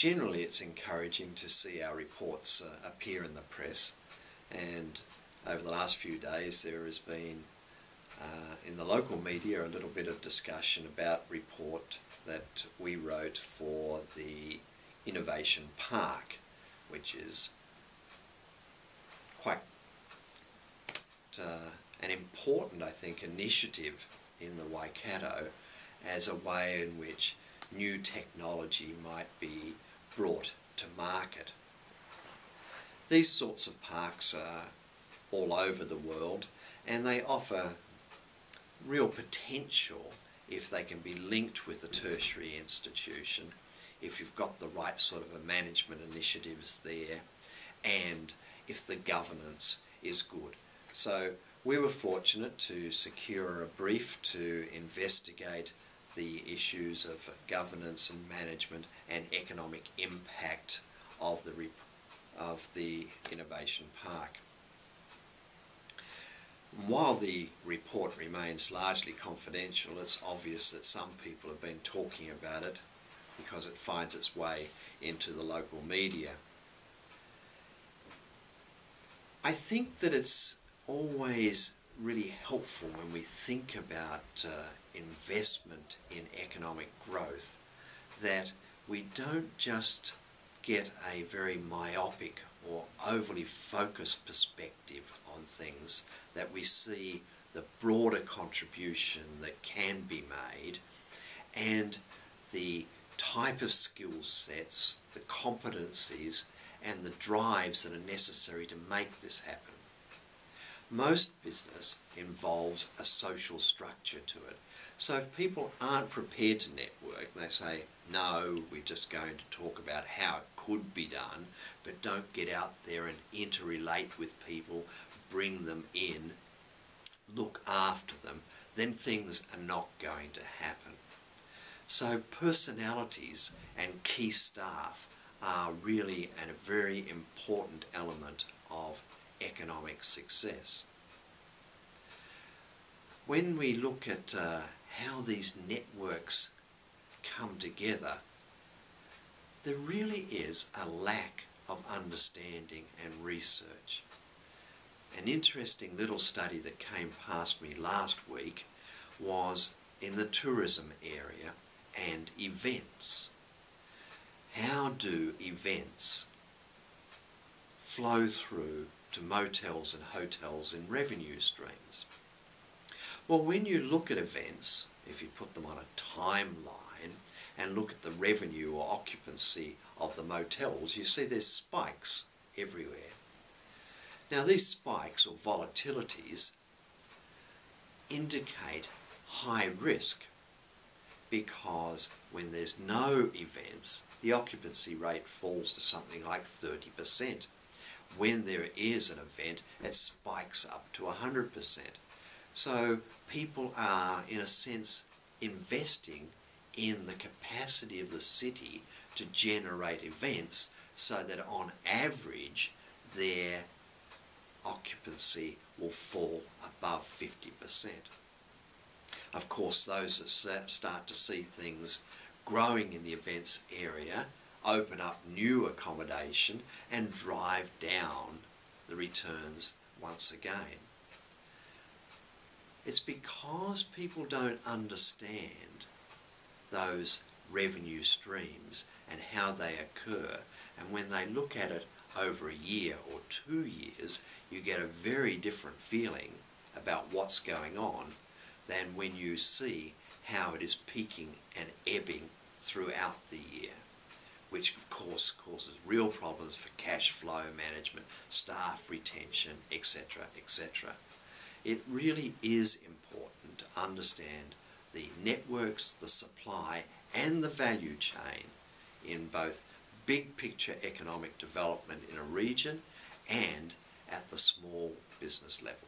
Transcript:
Generally, it's encouraging to see our reports appear in the press, and over the last few days there has been in the local media a little bit of discussion about a report that we wrote for the Innovation Park, which is quite an important, I think, initiative in the Waikato as a way in which new technology might be brought to market. These sorts of parks are all over the world, and they offer real potential if they can be linked with a tertiary institution, if you've got the right sort of a management initiatives there, and if the governance is good. So we were fortunate to secure a brief to investigate the issues of governance and management and economic impact of the Innovation Park. While the report remains largely confidential, it's obvious that some people have been talking about it because it finds its way into the local media. I think that it's always really helpful when we think about investment in economic growth that we don't just get a very myopic or overly focused perspective on things, that we see the broader contribution that can be made and the type of skill sets, the competencies and the drives that are necessary to make this happen. Most business involves a social structure to it. So if people aren't prepared to network, they say, no, we're just going to talk about how it could be done, but don't get out there and interrelate with people, bring them in, look after them, then things are not going to happen. So personalities and key staff are really a very important element of economic success. When we look at how these networks come together, there really is a lack of understanding and research. An interesting little study that came past me last week was in the tourism area and events. How do events flow through to motels and hotels in revenue streams? Well, when you look at events, if you put them on a timeline and look at the revenue or occupancy of the motels, you see there's spikes everywhere. Now these spikes or volatilities indicate high risk, because when there's no events, the occupancy rate falls to something like 30%. When there is an event, it spikes up to 100%. So people are, in a sense, investing in the capacity of the city to generate events so that on average their occupancy will fall above 50%. Of course, those that start to see things growing in the events area open up new accommodation and drive down the returns once again. It's because people don't understand those revenue streams and how they occur, and when they look at it over a year or 2 years, you get a very different feeling about what's going on than when you see how it is peaking and ebbing throughout the year, which of course causes real problems for cash flow management, staff retention, etc., etc. It really is important to understand the networks, the supply and the value chain in both big picture economic development in a region and at the small business level.